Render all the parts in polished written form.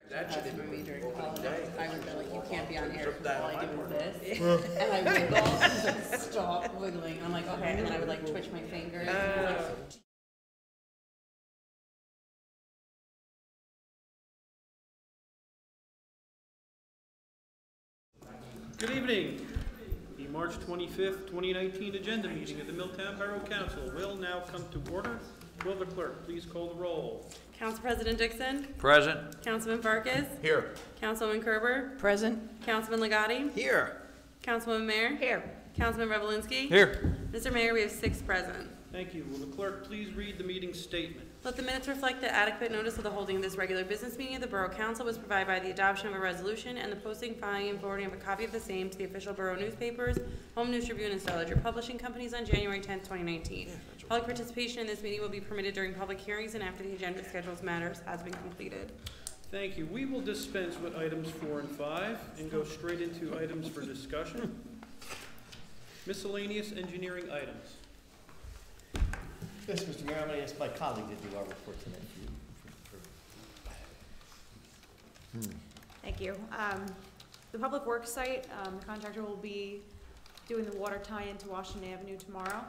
For me during college, I would be like, you can't be on air because all I do is this. And I wiggle, and like, stop wiggling. I'm like, okay, and then I would like twitch my fingers. And like, good evening. The March 25th, 2019 agenda meeting of the Milltown Borough Council will now come to order. Will the clerk please call the roll? Council President Dixon. Present. Councilman Farkas. Here. Councilwoman Kerber. present. Councilman Legati. Here. Councilwoman Mayer. Here. Councilman Revelinsky. Here. Mr. Mayor, we have 6 present. Thank you. Will the clerk please read the meeting statement? Let the minutes reflect that adequate notice of the holding of this regular business meeting of the Borough Council was provided by the adoption of a resolution and the posting, filing, and forwarding of a copy of the same to the official borough newspapers, Home News Tribune, and Star Ledger Publishing Companies on January 10, 2019. Public participation in this meeting will be permitted during public hearings and after the agenda schedules matters has been completed. Thank you. We will dispense with items 4 and 5 and go straight into items for discussion. Miscellaneous engineering items. Yes, Mr. Mayor, I'm going to ask my colleague to do our report tonight. Thank you. The public works site, the contractor will be doing the water tie-in to Washington Avenue tomorrow.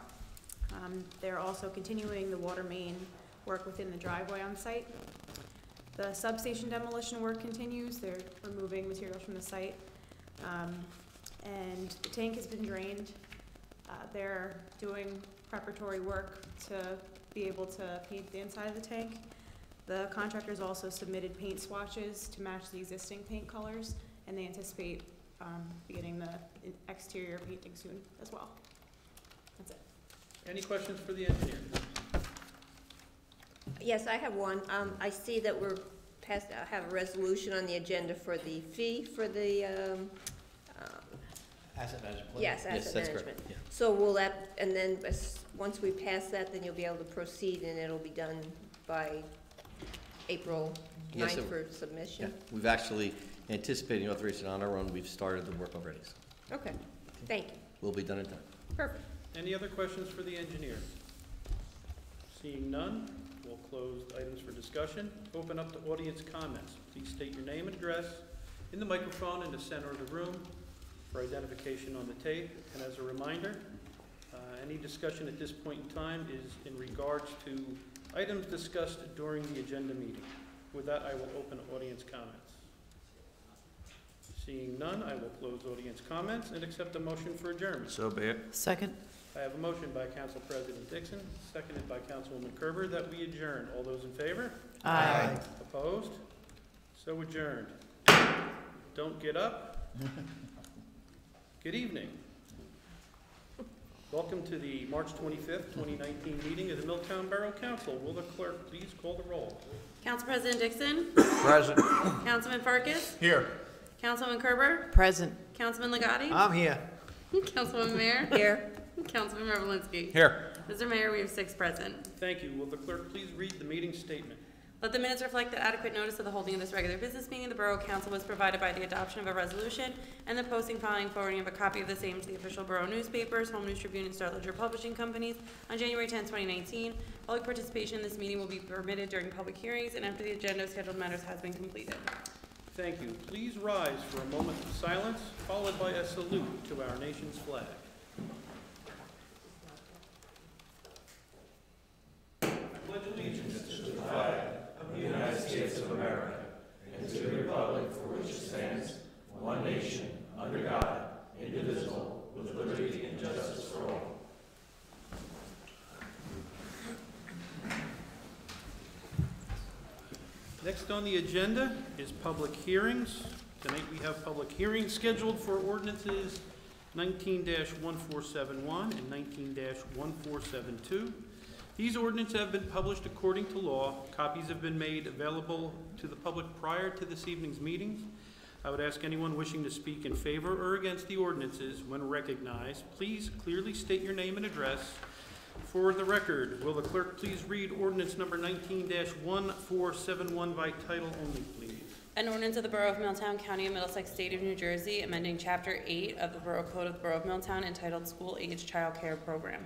They're also continuing the water main work within the driveway on site. The substation demolition work continues. They're removing materials from the site. And the tank has been drained. They're doing preparatory work to be able to paint the inside of the tank. The contractors also submitted paint swatches to match the existing paint colors, and they anticipate beginning the exterior painting soon as well. That's it. Any questions for the engineer? Yes, I have one. I see that we're have a resolution on the agenda for the fee for the Asset management plan? yes, asset that's management. correct. Yeah. So will that, and then once we pass that, then you'll be able to proceed, and it'll be done by April 9th Yes, for submission? Yeah. We've actually anticipating authorization on our own. We've started the work already. So Okay, thank you. we'll be done in time. Perfect. Any other questions for the engineer? Seeing none, we'll close items for discussion. Open up to audience comments. Please state your name and address in the microphone in the center of the room for identification on the tape. And as a reminder, any discussion at this point in time is in regards to items discussed during the agenda meeting. With that, I will open audience comments. Seeing none, I will close audience comments and accept a motion for adjournment. So be it. Second. I have a motion by Council President Dixon, seconded by Councilwoman Kerber, that we adjourn. All those in favor? Aye. Opposed? So adjourned. Don't get up. Good evening. Welcome to the March 25th, 2019 meeting of the Milltown Borough Council. Will the clerk please call the roll? Council President Dixon. Present. Councilman Farkas. Here. Councilwoman Kerber. Present. Councilman Legati. I'm here. Councilwoman Mayer. Here. Councilman Revelinsky. Here. Mr. Mayor, we have 6 present. Thank you. Will the clerk please read the meeting statement? Let the minutes reflect that adequate notice of the holding of this regular business meeting of the Borough Council was provided by the adoption of a resolution and the posting, filing, and forwarding of a copy of the same to the official borough newspapers, Home News Tribune, and Star Ledger Publishing Companies on January 10, 2019. Public participation in this meeting will be permitted during public hearings and after the agenda of scheduled matters has been completed. Thank you. Please rise for a moment of silence, followed by a salute to our nation's flag. I pledge allegiance to the flag of the United States of America and to the republic for which it stands, one nation, under God, indivisible, with liberty and justice for all. Next on the agenda is public hearings. Tonight we have public hearings scheduled for ordinances 19-1471 and 19-1472. These ordinances have been published according to law. Copies have been made available to the public prior to this evening's meetings. I would ask anyone wishing to speak in favor or against the ordinances, when recognized, please clearly state your name and address. For the record, will the clerk please read ordinance number 19-1471 by title only, please? An ordinance of the Borough of Milltown, County of Middlesex, State of New Jersey, amending Chapter 8 of the Borough Code of the Borough of Milltown entitled School Age Child Care Program.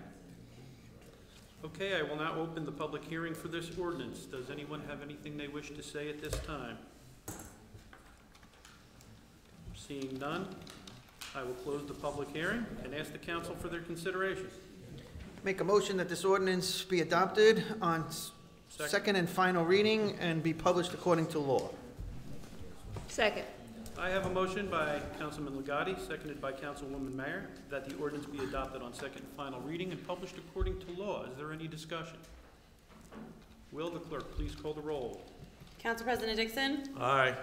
Okay, I will now open the public hearing for this ordinance. Does anyone have anything they wish to say at this time? Seeing none, I will close the public hearing and ask the council for their consideration. Make a motion that this ordinance be adopted on second and final reading and be published according to law. Second. I have a motion by Councilman Legati, seconded by Councilwoman Mayer, that the ordinance be adopted on second and final reading and published according to law. Is there any discussion? Will the clerk please call the roll? Council President Dixon? Aye.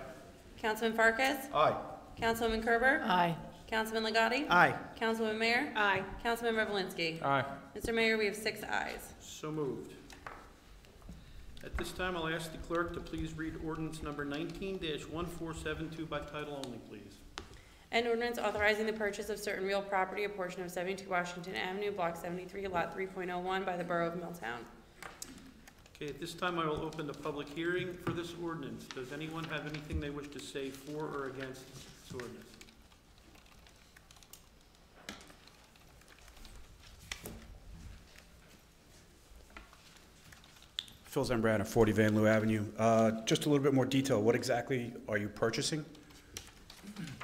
Councilman Farkas? Aye. Councilwoman Kerber? Aye. Councilman Legati? Aye. Councilwoman Mayer? Aye. Councilman Revelinsky? Aye. Mr. Mayor, we have 6 ayes. So moved. At this time, I'll ask the clerk to please read ordinance number 19-1472 by title only, please. An ordinance authorizing the purchase of certain real property, a portion of 72 Washington Avenue, Block 73, Lot 3.01 by the Borough of Milltown. Okay, at this time, I will open the public hearing for this ordinance. Does anyone have anything they wish to say for or against this ordinance? Phil Zambrana, 40 Van Loo Avenue. Just a little bit more detail. What exactly are you purchasing?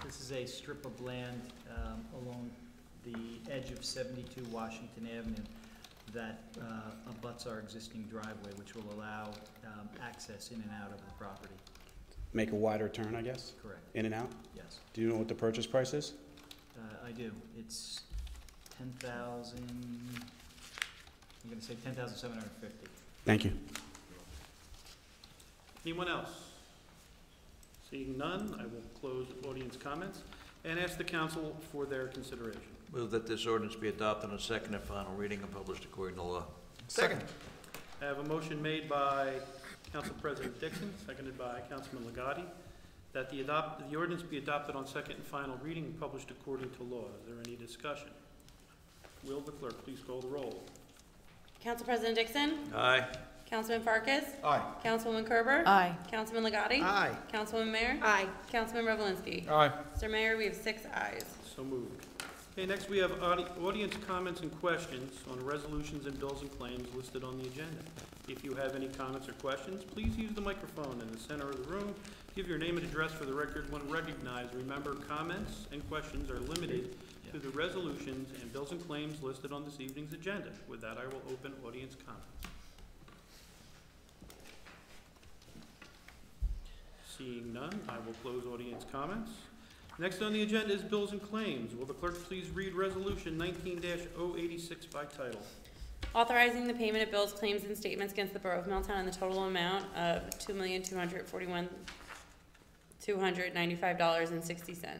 This is a strip of land along the edge of 72 Washington Avenue that abuts our existing driveway, which will allow access in and out of the property. Make a wider turn, I guess? Correct. In and out? Yes, Do you know what the purchase price is? I do. It's 10,000. I'm going to say 10,750. Thank you. Anyone else? Seeing none, I will close audience comments and ask the council for their consideration. Move that this ordinance be adopted on second and final reading and published according to law. Second. I have a motion made by Council President Dixon, seconded by Councilman Legati, that the ordinance be adopted on second and final reading and published according to law. Is there any discussion? Will the clerk please call the roll? Council President Dixon? Aye. Councilman Farkas? Aye. Councilwoman Kerber? Aye. Councilman Legati? Aye. Councilwoman Mayer? Aye. Councilman Revelinsky? Aye. Mr. Mayor, we have 6 ayes. So moved. Okay, next we have audience comments and questions on resolutions and bills and claims listed on the agenda. If you have any comments or questions, please use the microphone in the center of the room. Give your name and address for the record when recognized. Remember, comments and questions are limited to the resolutions and bills and claims listed on this evening's agenda. With that, I will open audience comments. Seeing none, I will close audience comments. Next on the agenda is bills and claims. Will the clerk please read resolution 19-086 by title? Authorizing the payment of bills, claims, and statements against the Borough of Milltown in the total amount of $2,241,295.60.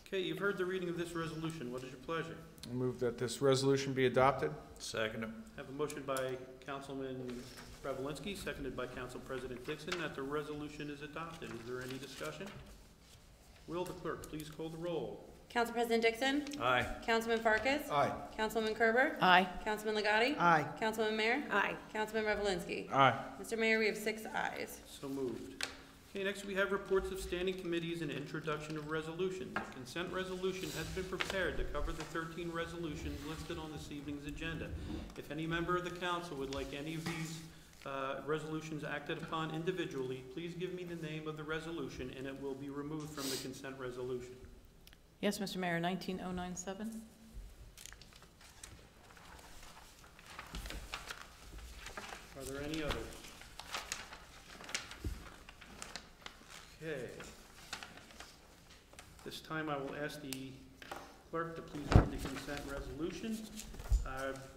Okay, you've heard the reading of this resolution. What is your pleasure? I move that this resolution be adopted. Second. I have a motion by Councilman Revelinsky, seconded by Council President Dixon, that the resolution is adopted. Is there any discussion? Will the clerk please call the roll? Council President Dixon? Aye. Councilman Farkas? Aye. Councilwoman Kerber? Aye. Councilman Legati? Aye. Councilwoman Mayer? Aye. Councilman Revelinsky? Aye. Mr. Mayor, we have 6 ayes. So moved. Okay, next we have reports of standing committees and introduction of resolutions. A consent resolution has been prepared to cover the 13 resolutions listed on this evening's agenda. If any member of the council would like any of these resolutions acted upon individually, please give me the name of the resolution and it will be removed from the consent resolution. Yes, Mr. Mayor, 19097. Are there any others? Okay. This time I will ask the clerk to please read the consent resolution,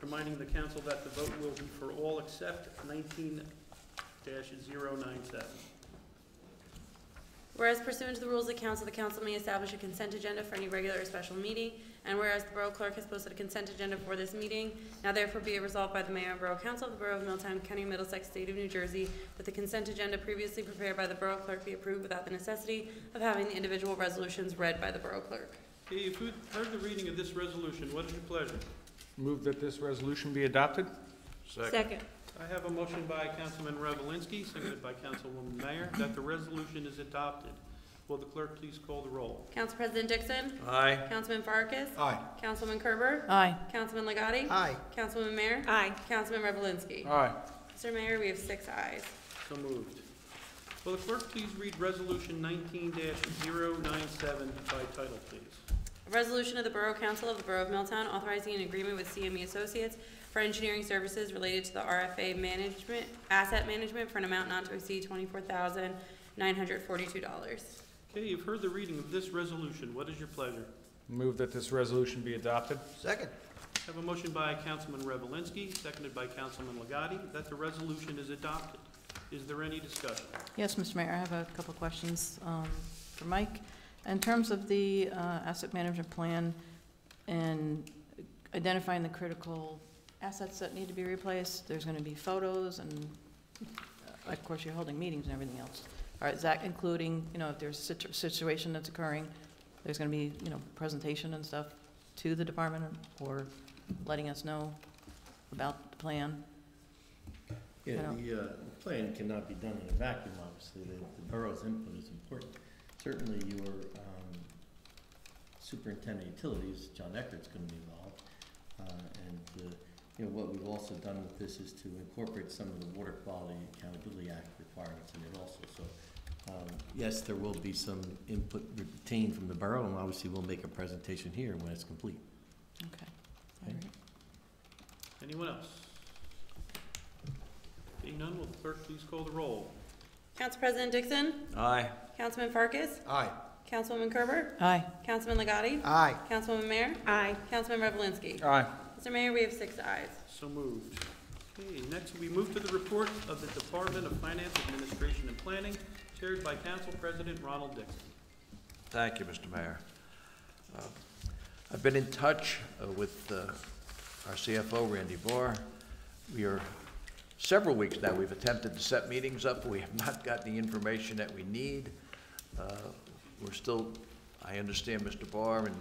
reminding the council that the vote will be for all except 19-097. Whereas pursuant to the rules of the council may establish a consent agenda for any regular or special meeting, and whereas the Borough Clerk has posted a consent agenda for this meeting, now therefore be it resolved by the Mayor and Borough Council of the Borough of Milltown, County of Middlesex, State of New Jersey, that the consent agenda previously prepared by the Borough Clerk be approved without the necessity of having the individual resolutions read by the Borough Clerk. Okay, you've heard the reading of this resolution. What is your pleasure? Move that this resolution be adopted. Second. I have a motion by Councilman Revelinsky, seconded by Councilwoman Mayer, that the resolution is adopted. Will the clerk please call the roll? Council President Dixon? Aye. Councilman Farkas? Aye. Councilwoman Kerber? Aye. Councilman Legati? Aye. Councilwoman Mayer? Aye. Councilman Revelinsky? Aye. Mr. Mayor, we have 6 ayes. So moved. Will the clerk please read Resolution 19-097 by title, please? A resolution of the Borough Council of the Borough of Milltown authorizing an agreement with CME Associates for engineering services related to the RFA management, asset management for an amount not to exceed $24,942. Okay, you've heard the reading of this resolution. What is your pleasure? Move that this resolution be adopted. Second. I have a motion by Councilman Revelinsky, seconded by Councilman Legati, that the resolution is adopted. Is there any discussion? Yes, Mr. Mayor, I have a couple questions for Mike. In terms of the asset management plan and identifying the critical assets that need to be replaced, there's going to be photos and, of course, you're holding meetings and everything else. All right, is that including, if there's a situation that's occurring, there's going to be, presentation and stuff to the department or letting us know about the plan? Yeah, the plan cannot be done in a vacuum, obviously. The borough's input is important. Certainly your superintendent of utilities, John Eckert's going to be involved. What we've also done with this is to incorporate some of the Water Quality Accountability Act requirements in it also. So, yes, there will be some input retained from the borough, and obviously we'll make a presentation here when it's complete. Okay. All right. Anyone else? Being none, will the clerk please call the roll? Council President Dixon? Aye. Councilman Farkas? Aye. Councilwoman Kerber? Aye. Councilman Legati? Aye. Councilwoman Mayer? Aye. Councilman Revelinsky? Aye. Mr. Mayor, we have 6 ayes. So moved. Okay, next we move to the report of the Department of Finance, Administration, and Planning, chaired by Council President Ronald Dixon. Thank you, Mr. Mayor. I've been in touch with our CFO, Randy Barr. We are several weeks now. We've attempted to set meetings up. We have not gotten the information that we need. We're still, I understand Mr. Barr and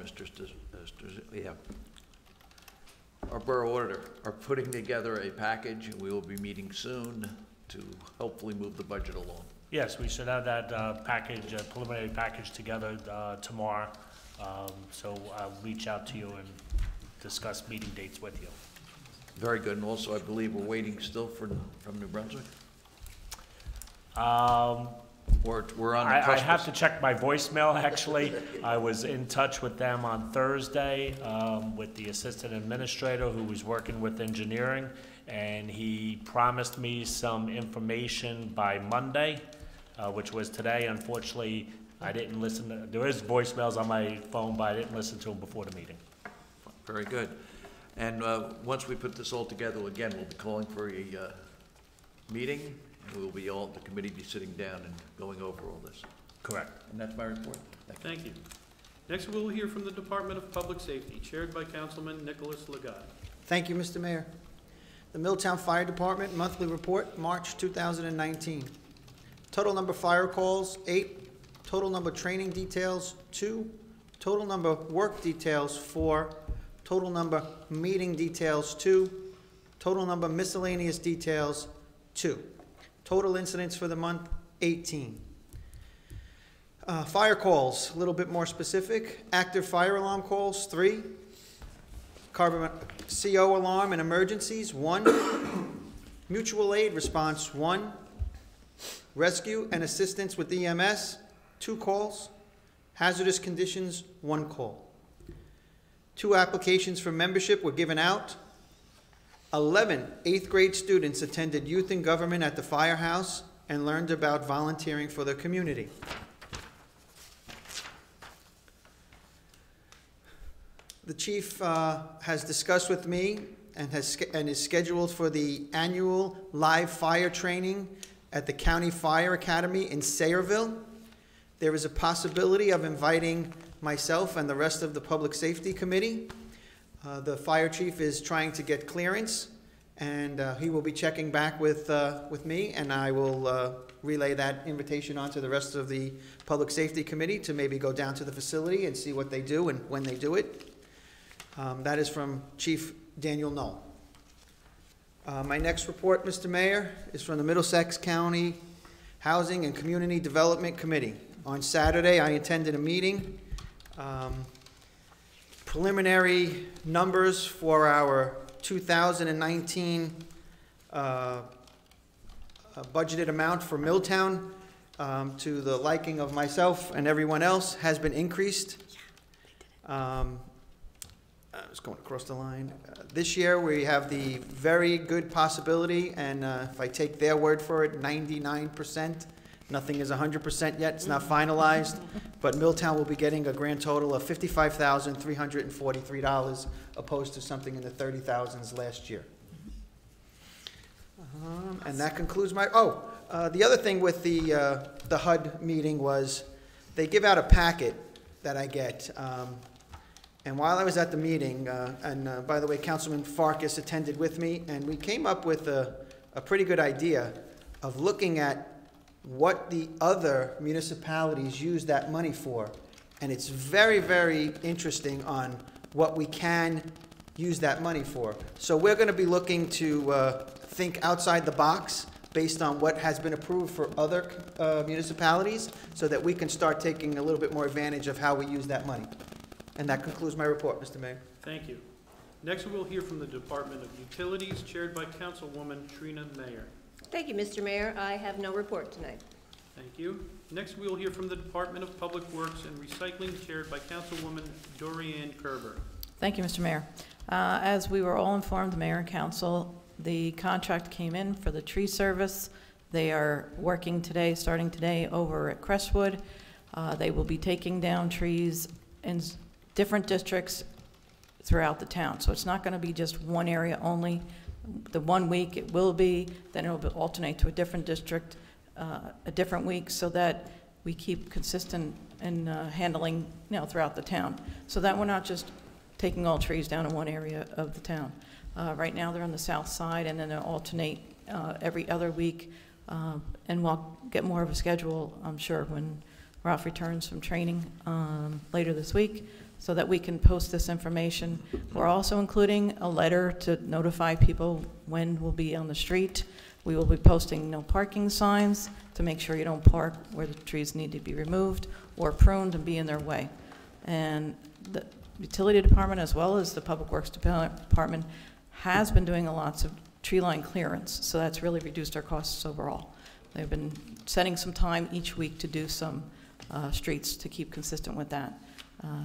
our borough auditor are putting together a package, and we will be meeting soon to hopefully move the budget along. Yes, we should have that package, preliminary package together tomorrow. So I'll reach out to you and discuss meeting dates with you. Very good. And also, I believe we're waiting still from New Brunswick? Or we're on the cusp. I have to check my voicemail, actually. I was in touch with them on Thursday with the assistant administrator who was working with engineering, and he promised me some information by Monday, which was today. Unfortunately, I didn't listen. There is voicemails on my phone, but I didn't listen to them before the meeting. Very good. And once we put this all together, again, we'll be calling for a meeting. We'll be the committee be sitting down and going over all this. Correct. And that's my report. Thank you. Next, we'll hear from the Department of Public Safety, chaired by Councilman Nicholas Legati. Thank you, Mr. Mayor. The Milltown Fire Department Monthly Report, March 2019. Total number of fire calls, 8. Total number of training details, 2. Total number of work details, 4. Total number of meeting details, 2. Total number of miscellaneous details, 2. Total incidents for the month, 18. Fire calls, a little bit more specific. Active fire alarm calls, 3. CO alarm and emergencies, 1. Mutual aid response, 1. Rescue and assistance with EMS, 2 calls. Hazardous conditions, 1 call. 2 applications for membership were given out. 11 8th grade students attended Youth in Government at the firehouse and learned about volunteering for the community. The chief has discussed with me and is scheduled for the annual live fire training at the County Fire Academy in Sayreville. There is a possibility of inviting myself and the rest of the Public Safety Committee. The fire chief is trying to get clearance, and he will be checking back with me, and I will relay that invitation on to the rest of the Public Safety Committee to maybe go down to the facility and see what they do and when they do it. That is from Chief Daniel Knoll. My next report, Mr. Mayor, is from the Middlesex County Housing and Community Development Committee. On Saturday, I attended a meeting. Preliminary numbers for our 2019 budgeted amount for Milltown to the liking of myself and everyone else, has been increased. I was going across the line. This year, we have the very good possibility, and if I take their word for it, 99%. Nothing is 100% yet. It's not finalized, but Milltown will be getting a grand total of $55,343, opposed to something in the 30,000s last year. And that concludes my. The other thing with the HUD meeting was they give out a packet that I get. And while I was at the meeting, and by the way, Councilman Farkas attended with me, and we came up with a pretty good idea of looking at what the other municipalities use that money for. And it's very, very interesting on what we can use that money for. So we're going to be looking to think outside the box based on what has been approved for other municipalities, so that we can start taking a little bit more advantage of how we use that money. And that concludes my report, Mr. Mayor. Thank you. Next, we'll hear from the Department of Utilities, chaired by Councilwoman Trina Mayer. Thank you, Mr. Mayor. I have no report tonight. Thank you. Next, we'll hear from the Department of Public Works and Recycling, chaired by Councilwoman Dorianne Kerber. Thank you, Mr. Mayor. As we were all informed, the Mayor and Council, the contract came in for the tree service. They are working today, starting today, over at Crestwood. They will be taking down trees in different districts throughout the town. So it's not going to be just one area only. The 1 week it will be, then it will alternate to a different district, a different week, so that we keep consistent in handling, throughout the town. So that we're not just taking all trees down in one area of the town. Right now they're on the south side, and then they'll alternate every other week, and we'll get more of a schedule, I'm sure, when Ralph returns from training later this week, so that we can post this information. We're also including a letter to notify people when we'll be on the street. We will be posting no parking signs to make sure you don't park where the trees need to be removed or pruned and be in their way. And the utility department, as well as the public works department, has been doing lots of tree line clearance, so that's really reduced our costs overall. They've been setting some time each week to do some streets to keep consistent with that.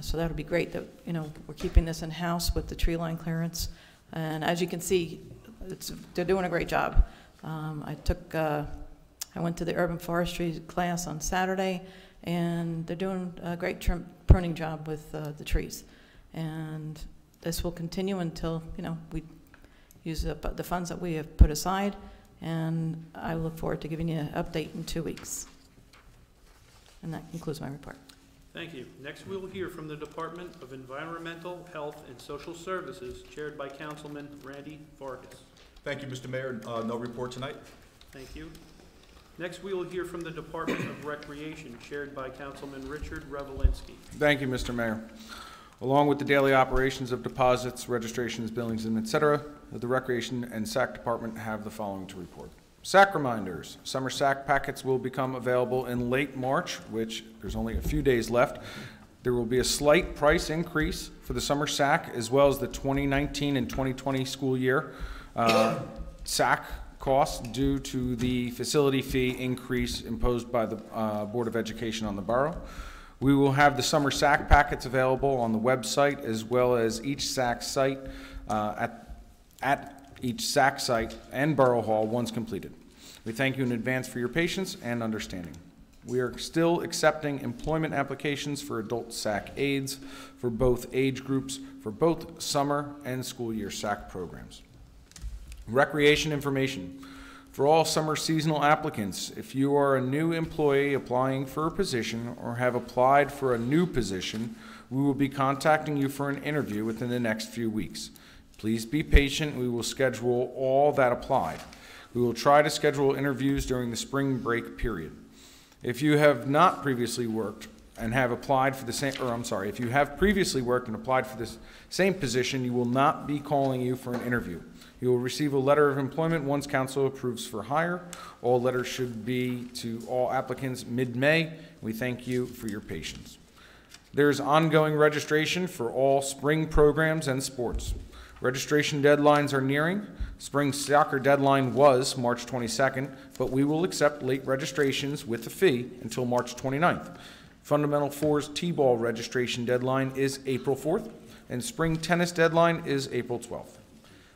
So that would be great that, we're keeping this in-house with the tree line clearance. And as you can see, they're doing a great job. I went to the urban forestry class on Saturday, and they're doing a great pruning job with the trees. And this will continue until, we use the funds that we have put aside, and I look forward to giving you an update in 2 weeks. And that concludes my report. Thank you. Next, we'll hear from the Department of Environmental, Health, and Social Services, chaired by Councilman Randy Farkas. Thank you, Mr. Mayor. No report tonight. Thank you. Next, we will hear from the Department of Recreation, chaired by Councilman Richard Revelinsky. Thank you, Mr. Mayor. Along with the daily operations of deposits, registrations, billings, and et cetera, the Recreation and SAC Department have the following to report. SAC reminders. Summer SAC packets will become available in late March, which there's only a few days left. There will be a slight price increase for the summer SAC, as well as the 2019 and 2020 school year SAC costs due to the facility fee increase imposed by the Board of Education on the borough. We will have the summer SAC packets available on the website, as well as each SAC site at each SAC site and Borough Hall once completed. We thank you in advance for your patience and understanding. We are still accepting employment applications for adult SAC aides for both age groups for both summer and school year SAC programs. Recreation information. For all summer seasonal applicants, if you are a new employee applying for a position or have applied for a new position, we will be contacting you for an interview within the next few weeks. Please be patient. We will schedule all that applied. We will try to schedule interviews during the spring break period. If you have not previously worked and have applied for the same, if you have previously worked and applied for this same position, you will not be calling you for an interview. You will receive a letter of employment once council approves for hire. All letters should be to all applicants mid-May. We thank you for your patience. There is ongoing registration for all spring programs and sports. Registration deadlines are nearing. Spring soccer deadline was March 22nd, but we will accept late registrations with a fee until March 29th. Fundamental Fours T-ball registration deadline is April 4th, and spring tennis deadline is April 12th.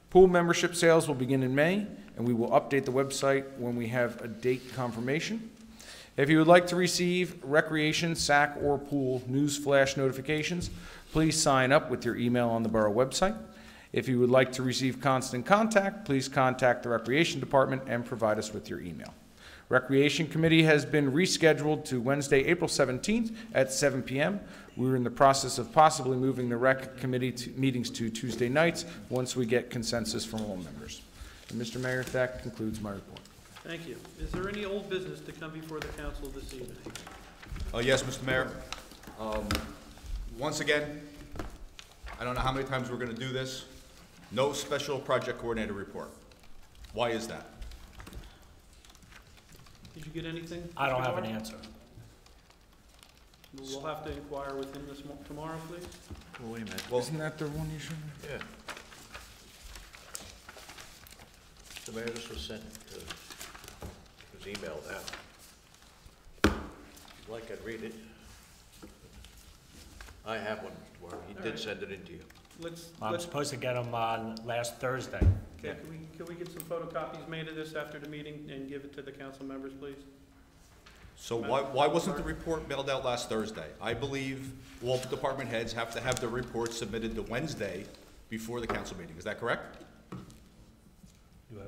Pool membership sales will begin in May, and we will update the website when we have a date confirmation. If you would like to receive recreation, SAC, or pool news flash notifications, please sign up with your email on the Borough website. If you would like to receive constant contact, please contact the Recreation Department and provide us with your email. Recreation Committee has been rescheduled to Wednesday, April 17th at 7 p.m. We're in the process of possibly moving the Rec Committee meetings to Tuesday nights once we get consensus from all members. And Mr. Mayor, that concludes my report. Thank you. Is there any old business to come before the council this evening? Yes, Mr. Mayor. Once again, I don't know how many times we're going to do this. No special project coordinator report. Why is that? Did you get anything? I don't Mr. have an Barr? answer. We'll have to inquire with him tomorrow, please. Well, wait a minute. Well, Isn't that the one you should? Yeah. Mr. Mayor, this was sent, was emailed out. If you'd like, I'd read it. I have one, Mr. Warren. He All did right. send it in to you. I'm supposed to get them on last Thursday. Okay, can we get some photocopies made of this after the meeting and give it to the council members, please? so why wasn't the report mailed out last Thursday? I believe all department heads have to have the report submitted the Wednesday before the council meeting. Is that correct? You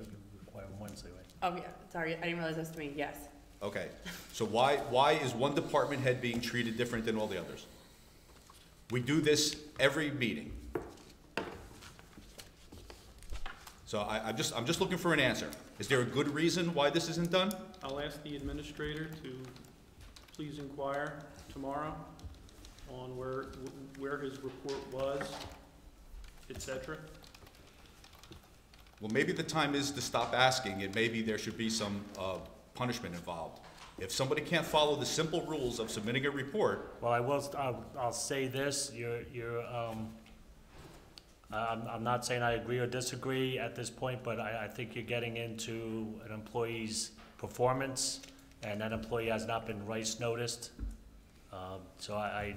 require them Wednesday, right? Oh, yeah, sorry, I didn't realize that was to me, yes. Okay. So why is one department head being treated different than all the others? We do this every meeting. So I'm just looking for an answer. Is there a good reason why this isn't done? I'll ask the administrator to please inquire tomorrow on where his report was, et cetera. Well, maybe the time is to stop asking, and maybe there should be some punishment involved. If somebody can't follow the simple rules of submitting a report, Well, I'll say this, I'm not saying I agree or disagree at this point, but I think you're getting into an employee's performance, and that employee has not been rice noticed. So I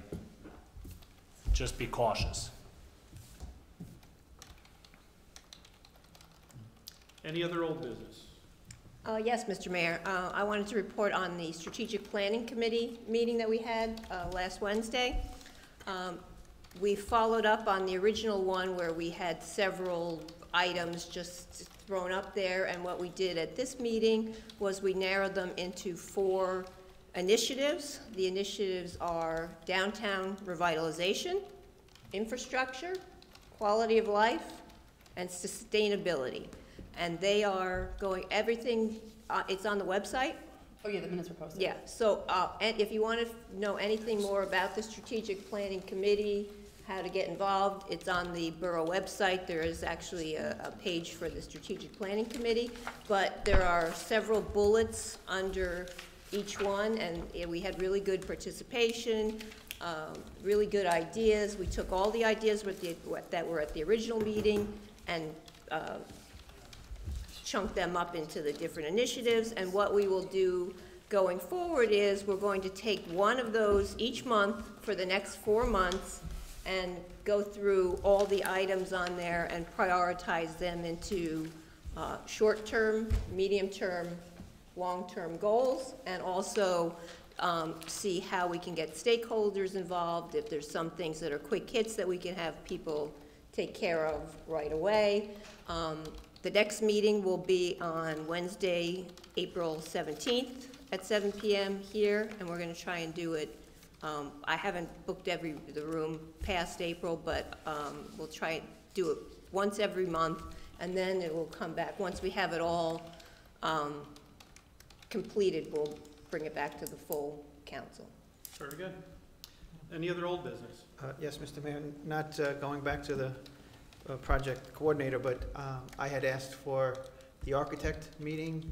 just be cautious. Any other old business? Yes, Mr. Mayor. I wanted to report on the Strategic Planning Committee meeting that we had last Wednesday. We followed up on the original one where we had several items just thrown up there, and what we did at this meeting was we narrowed them into 4 initiatives. The initiatives are downtown revitalization, infrastructure, quality of life, and sustainability. And they are going, everything, it's on the website. Oh, yeah, the minutes were posted. Yeah, so, and if you want to know anything more about the Strategic Planning Committee, how to get involved, it's on the Borough website. There is actually a page for the Strategic Planning Committee, but there are several bullets under each one, and we had really good participation, really good ideas. We took all the ideas that were at the original meeting and chunk them up into the different initiatives, and what we will do going forward is we're going to take one of those each month for the next 4 months and go through all the items on there and prioritize them into short-term, medium-term, long-term goals, and also see how we can get stakeholders involved, if there's some things that are quick hits that we can have people take care of right away. The next meeting will be on Wednesday, April 17th at 7 p.m. here, and we're going to try and do it. I haven't booked the room past April, but we'll try and do it once every month, and then it will come back. Once we have it all completed, we'll bring it back to the full council. Very good. Any other old business? Yes, Mr. Mayor, not going back to the project coordinator, but I had asked for the architect meeting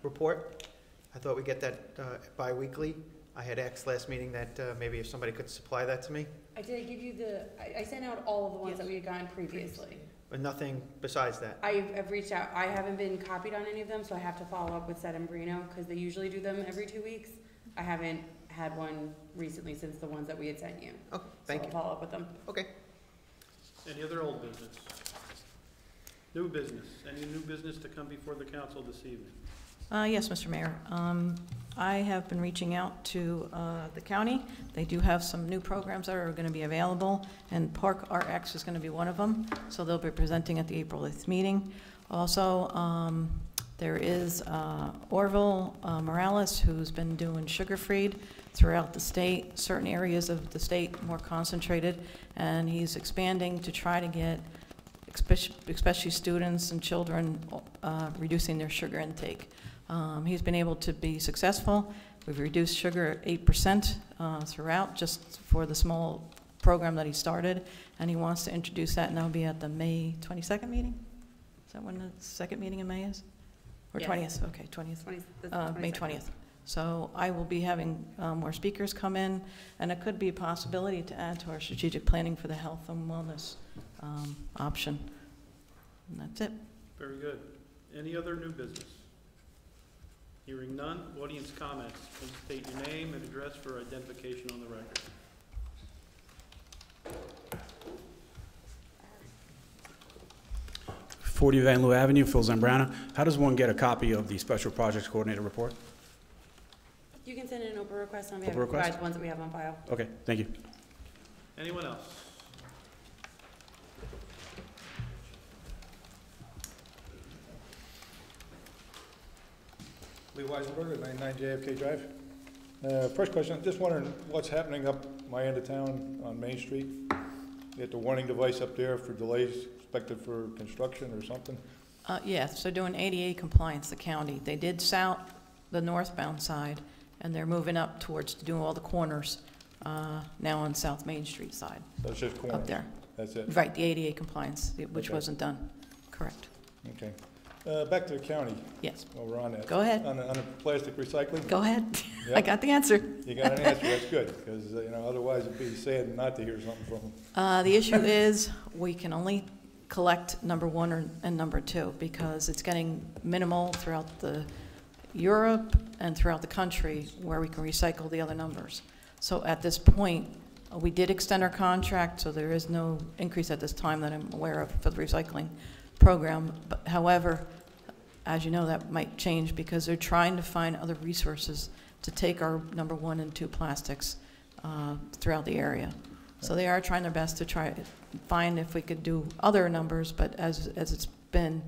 report. I thought we'd get that bi-weekly. I had asked last meeting that maybe if somebody could supply that to me, I did give you I sent out all of the ones that we had gotten previously. but nothing besides that. I've reached out, I haven't been copied on any of them, so I have to follow up with Seth and Brino, because they usually do them every 2 weeks. I haven't had one recently since the ones that we had sent you. Oh, thank So you. I'll follow up with them. Okay. Any other old business? New business? Any new business to come before the council this evening? Yes, Mr. Mayor. I have been reaching out to the county. They do have some new programs that are going to be available, and Park RX is going to be one of them, so they'll be presenting at the April 8th meeting. Also, there is Orville Morales, who's been doing sugar-freed throughout the state, certain areas of the state more concentrated, and he's expanding to try to get especially students and children reducing their sugar intake. He's been able to be successful. We've reduced sugar 8% throughout, just for the small program that he started, and he wants to introduce that, and that'll be at the May 22nd meeting? Is that when the second meeting in May is? Or Yes. 20th, okay, 20th. May 22nd. 20th. So I will be having more speakers come in, and it could be a possibility to add to our strategic planning for the health and wellness option. And that's it. Very good. Any other new business? Hearing none, audience comments. Please state your name and address for identification on the record. Forty Van Loo Avenue, Phil Zambrana. How does one get a copy of the Special Projects Coordinator report? You can send in an Oprah request on behalf Oprah of request? the ones that we have on file. Okay, thank you. Anyone else? Lee Weisenberger, 99 JFK Drive. First question, just wondering what's happening up my end of town on Main Street? You get the warning device up there for delays expected for construction or something? Yes, they're doing ADA compliance, the county. They did south the northbound side, and they're moving up towards doing all the corners now on South Main Street side. So it's just corners? Up there. That's it? Right, the ADA compliance, which Okay. wasn't done. Correct. Okay. Back to the county. Yes. While we're on that. Go ahead. On the plastic recycling? Go ahead. Yep. I got the answer. You got an answer, that's good, because, otherwise it'd be sad not to hear something from them. The issue is we can only collect number one and number two because it's getting minimal throughout the Europe and throughout the country where we can recycle the other numbers. So at this point, we did extend our contract, so there is no increase at this time that I'm aware of for the recycling program. But however, as you know, that might change because they're trying to find other resources to take our number one and two plastics throughout the area. So they are trying their best to try to find if we could do other numbers, but as it's been,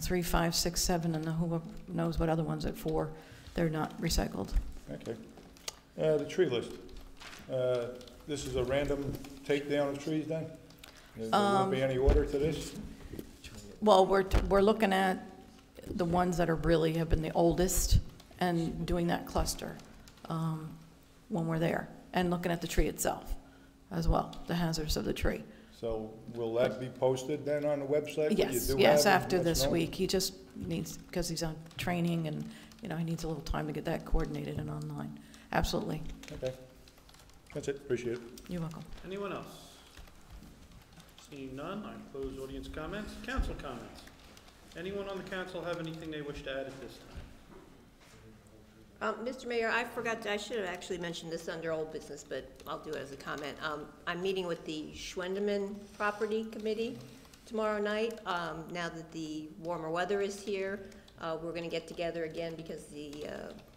3, 5, 6, 7, and who knows what other ones at 4, they're not recycled. Okay. The tree list. This is a random takedown of trees then? There won't be any order to this? Well, we're looking at the ones that are really have been the oldest and doing that cluster when we're there, and looking at the tree itself as well, the hazards of the tree. So will that be posted then on the website? Yes, after this week. He just needs, because he's on training and, he needs a little time to get that coordinated and online. Absolutely. Okay. That's it. Appreciate it. You're welcome. Anyone else? Seeing none, I close audience comments. Council comments. Anyone on the council have anything they wish to add at this time? Mr. Mayor, I should have actually mentioned this under old business, but I'll do it as a comment. I'm meeting with the Schwendeman Property Committee tomorrow night. Now that the warmer weather is here, we're going to get together again because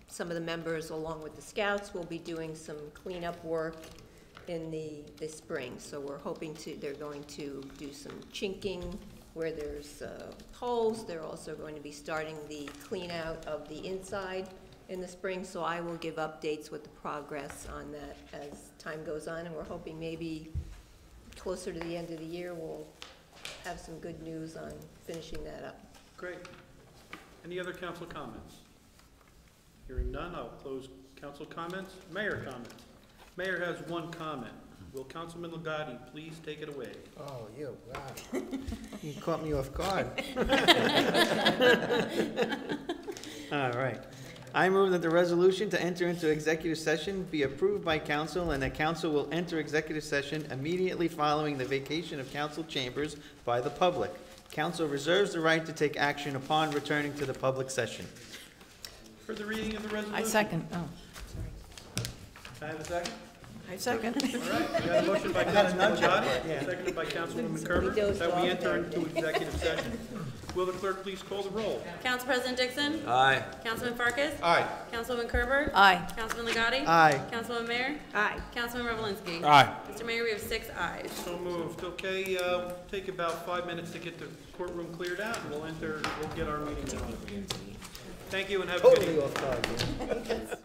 some of the members, along with the scouts, will be doing some cleanup work in the spring. So we're hoping they're going to do some chinking where there's holes. They're also going to be starting the clean out of the inside in the spring, so I will give updates with the progress on that as time goes on, and we're hoping maybe closer to the end of the year we'll have some good news on finishing that up. Great. Any other council comments? Hearing none, I'll close council comments. Mayor comments. Mayor has one comment. Will Councilman Ligotti please take it away? Oh, you, wow. You caught me off guard. All right. I move that the resolution to enter into executive session be approved by council and that council will enter executive session immediately following the vacation of council chambers by the public. Council reserves the right to take action upon returning to the public session. For the reading of the resolution. I second, oh, Can I have a second? I second. All right, we got a motion by Councilman Gotti, seconded by Councilwoman Kerber, that we enter into executive session. Will the clerk please call the roll? Council President Dixon? Aye. Councilman Farkas? Aye. Councilwoman Kerber? Aye. Councilman Legati? Aye. Councilwoman Mayor? Aye. Councilman Revelinsky? Aye. Mr. Mayor, we have 6 ayes. So moved. Okay, take about 5 minutes to get the courtroom cleared out, and we'll get our meeting going. Thank you and have a good evening. Totally off target.